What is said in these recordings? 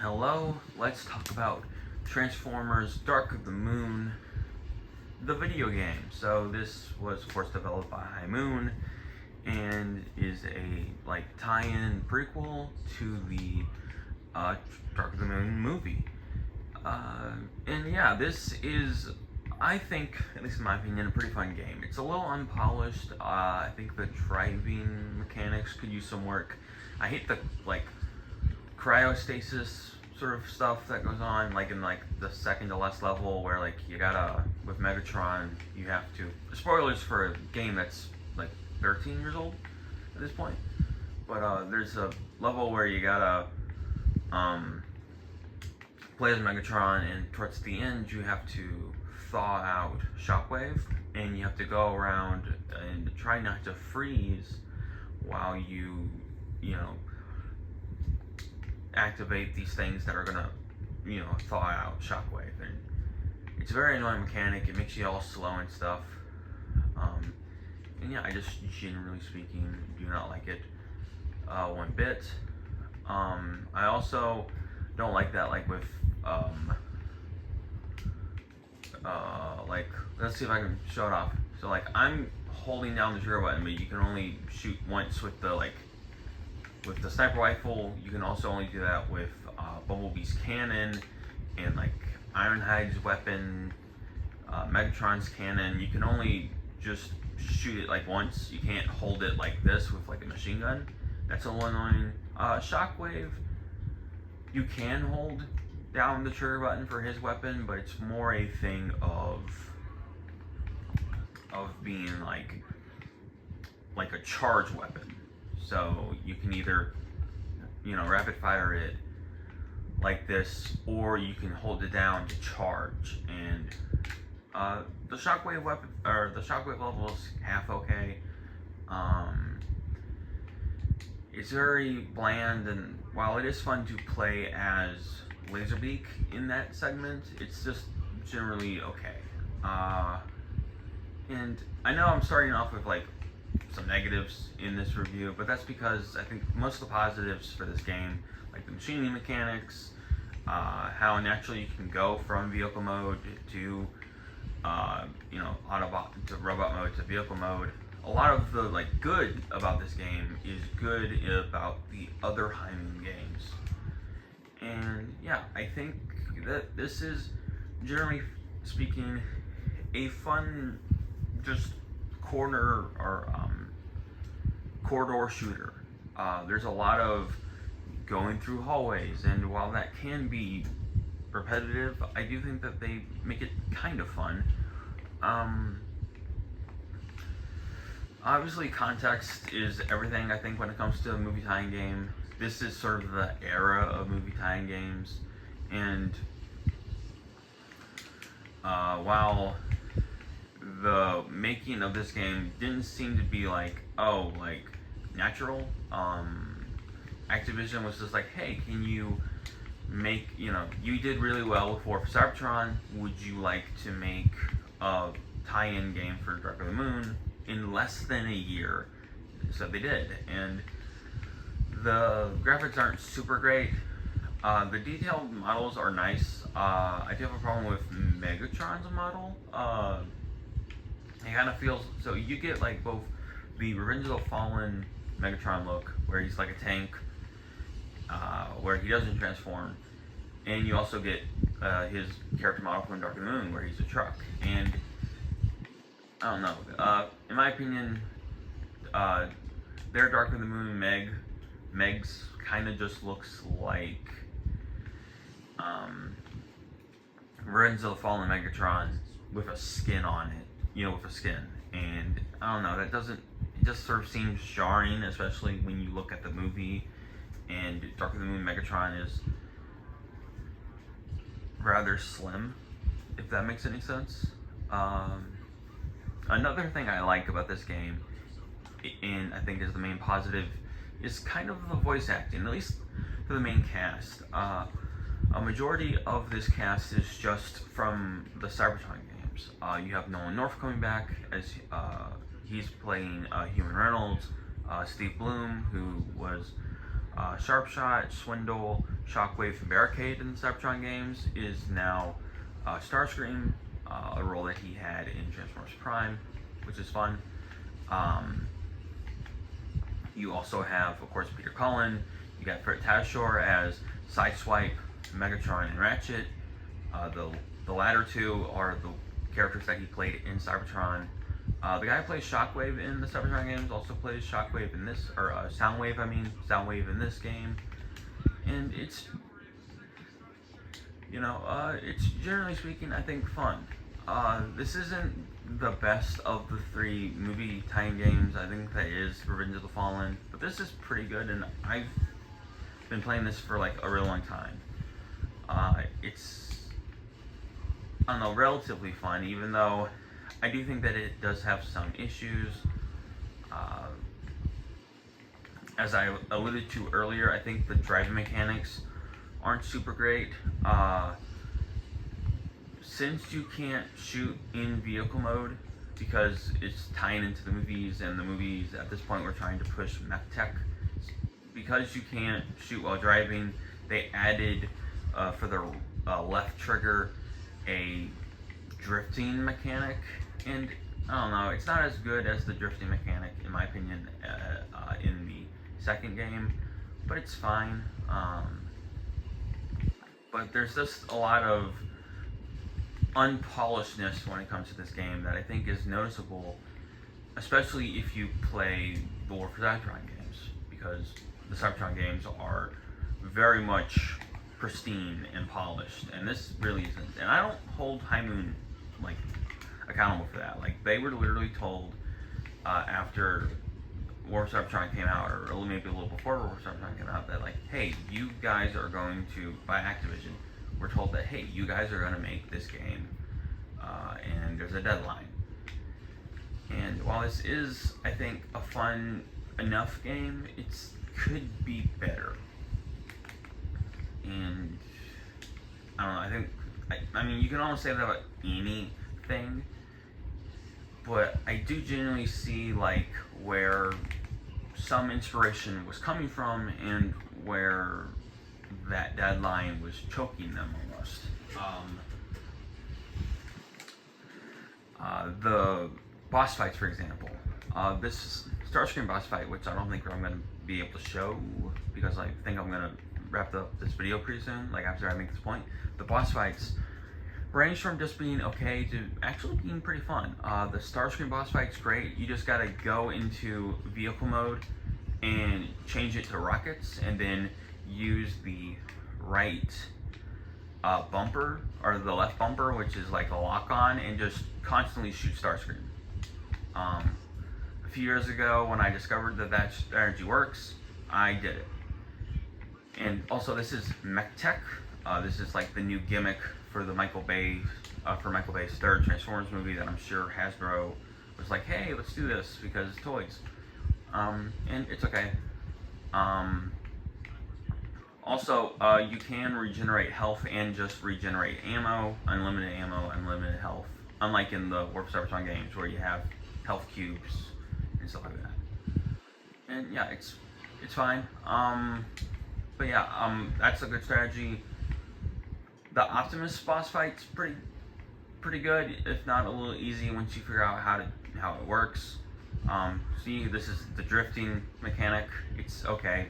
Hello, let's talk about Transformers Dark of the Moon, the video game. So this was of course developed by High Moon and is a tie-in prequel to the Dark of the Moon movie. And yeah, this is, I think, at least in my opinion, a pretty fun game. It's a little unpolished. I think the driving mechanics could use some work. I hate the cryostasis sort of stuff that goes on, in the second to last level, where you gotta, with Megatron, you have to, spoilers for a game that's 13 years old at this point, but there's a level where you gotta play as Megatron, and towards the end you have to thaw out Shockwave, and you have to go around and try not to freeze while you activate these things that are gonna, thaw out Shockwave. And it's a very annoying mechanic. It makes you all slow and stuff. And yeah, I just, generally speaking, do not like it one bit. I also don't like that, with, let's see if I can show it off. So, I'm holding down the trigger button, but you can only shoot once with the, with the sniper rifle. You can also only do that with Bumblebee's cannon and Ironhide's weapon, Megatron's cannon. You can only just shoot it once. You can't hold it like this with a machine gun. That's a little annoying. Shockwave, you can hold down the trigger button for his weapon, but it's more a thing of being a charge weapon. So you can either, rapid fire it like this, or you can hold it down to charge. And the Shockwave weapon, or the Shockwave level, is half okay. It's very bland, and while it is fun to play as Laserbeak in that segment, it's just generally okay. And I know I'm starting off with some negatives in this review, but that's because I think most of the positives for this game, the machining mechanics, how naturally you can go from vehicle mode to Autobot to robot mode to vehicle mode. A lot of the good about this game is good about the other High Moon games. And yeah, I think that this is, generally speaking, a fun just corridor shooter. There's a lot of going through hallways, and while that can be repetitive, I do think that they make it kind of fun. Obviously, context is everything, I think, when it comes to a movie tie-in game. This is sort of the era of movie tie-in games, and while the making of this game didn't seem to be natural, Activision was just hey, can you make, you did really well with War for Cybertron, would you like to make a tie-in game for Dark of the Moon in less than a year? So they did, and the graphics aren't super great. The detailed models are nice. I do have a problem with Megatron's model. It kind of feels, so you get both the Revenge of the Fallen Megatron look, where he's like a tank, where he doesn't transform, and you also get his character model from Dark of the Moon, where he's a truck. And I don't know, in my opinion, their Dark of the Moon Megs kind of just looks like Revenge of the Fallen Megatron with a skin on it. With a skin. And I don't know, it just sort of seems jarring, especially when you look at the movie, and Dark of the Moon Megatron is rather slim, if that makes any sense. Another thing I like about this game, and I think is the main positive, is kind of the voice acting, at least for the main cast. A majority of this cast is just from the Cybertron games. You have Nolan North coming back as he's playing Human Reynolds, Steve Bloom, who was Sharp Shot, Swindle, Shockwave, and Barricade in the Cybertron games is now Starscream, a role that he had in Transformers Prime, which is fun. You also have, of course, Peter Cullen. You got Fred Tatasciore as Sideswipe, Megatron, and Ratchet. The latter two are the characters that he played in Cybertron. The guy who plays Shockwave in the Cybertron games also plays Shockwave in this, or Soundwave in this game. And it's, it's generally speaking, I think, fun. This isn't the best of the 3 movie tie-in games. I think that is Revenge of the Fallen, but this is pretty good, and I've been playing this for like a real long time. It's, I don't know, relatively fun, even though I do think that it does have some issues. As I alluded to earlier, I think the driving mechanics aren't super great. Since you can't shoot in vehicle mode because it's tying into the movies, and the movies at this point were trying to push mech tech, because you can't shoot while driving, they added for the left trigger a drifting mechanic, and I don't know, it's not as good as the drifting mechanic in my opinion in the second game, but it's fine. But there's just a lot of unpolishedness when it comes to this game that I think is noticeable, especially if you play the War for Cybertron games, because the Cybertron games are very much pristine and polished, and this really isn't. And I don't hold High Moon like accountable for that. Like, they were literally told after War for Cybertron came out, or maybe a little before War for Cybertron came out, that like, hey, you guys are going to, by Activision, we're told that, hey, you guys are going to make this game, and there's a deadline. And while this is, I think, a fun enough game, it could be better. And I don't know, I think, I mean, you can almost say that about anything, but I do genuinely see like where some inspiration was coming from and where that deadline was choking them almost. The boss fights, for example. This Starscream boss fight, which I don't think I'm going to be able to show because I think I'm going to wrap up this video pretty soon, like after I make this point. The boss fights range from just being okay to actually being pretty fun. The Starscream boss fight's great. You just got to go into vehicle mode and change it to rockets, and then use the right bumper, or the left bumper, which is like a lock-on, and just constantly shoot Starscream. A few years ago, when I discovered that strategy works, I did it. And also, this is mech tech. This is like the new gimmick for the Michael Bay's third Transformers movie that I'm sure Hasbro was like, hey, let's do this because it's toys. And it's okay. Also, you can regenerate health and just regenerate ammo, unlimited health, unlike in the War for Cybertron games where you have health cubes and stuff like that. And yeah, it's fine. But yeah, that's a good strategy. The Optimus boss fight's pretty good, if not a little easy once you figure out how it works. See, this is the drifting mechanic. It's okay.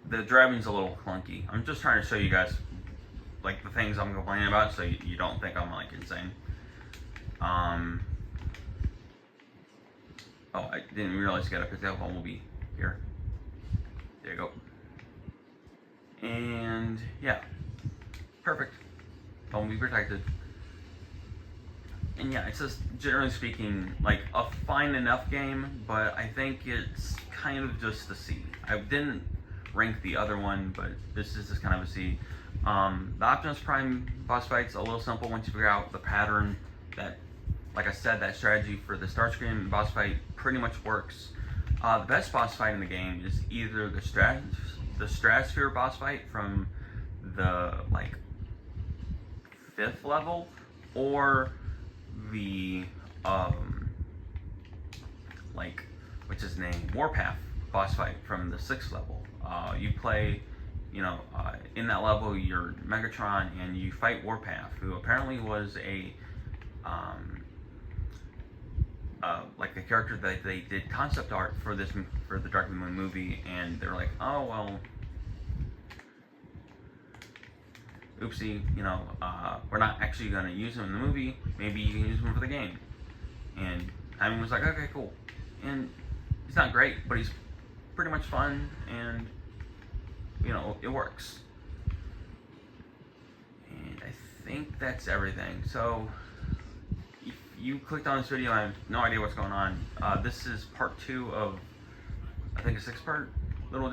The driving's a little clunky. I'm just trying to show you guys like the things I'm complaining about, so you don't think I'm like insane. Oh, I didn't realize you gotta pick that Bumblebee here. There you go. And yeah, perfect. Bumblebee protected. And yeah, it's just, generally speaking, like a fine enough game, but I think it's kind of just a C. I didn't rank the other one, but this is just kind of a C. The Optimus Prime boss fight's a little simple once you figure out the pattern. That, like I said, that strategy for the Starscream boss fight pretty much works. The best boss fight in the game is either the Stratosphere boss fight from the like 5th level, or the like, what's his name, Warpath boss fight from the 6th level. You play, in that level, you're Megatron, and you fight Warpath, who apparently was a like a character that they did concept art for the Dark of the Moon movie, and they're like, oh well, oopsie, we're not actually gonna use him in the movie. Maybe you can use him for the game. And Hyman was like, okay, cool. And he's not great, but he's pretty much fun, and it works. And I think that's everything. So if you clicked on this video, I have no idea what's going on. This is part 2 of, I think, a 6-part little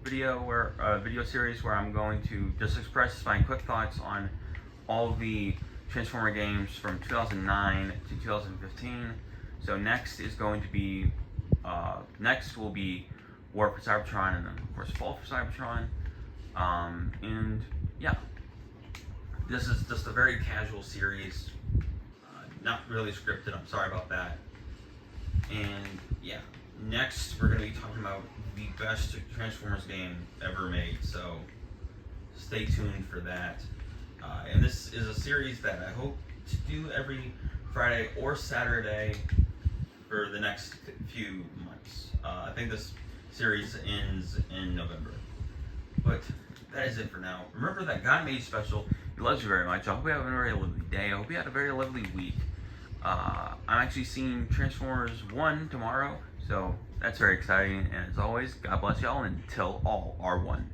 video series where I'm going to just express my quick thoughts on all the Transformer games from 2009 to 2015. So next will be War for Cybertron, and then of course Fall for Cybertron. And yeah, this is just a very casual series, not really scripted. I'm sorry about that. And yeah, next we're going to be talking about the best Transformers game ever made, so stay tuned for that. And this is a series that I hope to do every Friday or Saturday for the next few months. I think this series ends in November. But that is it for now. Remember that God made you special. He loves you very much. I hope you have a very lovely day. I hope you had a very lovely week. I'm actually seeing Transformers 1 tomorrow, so that's very exciting. And as always, God bless y'all, and until all are one.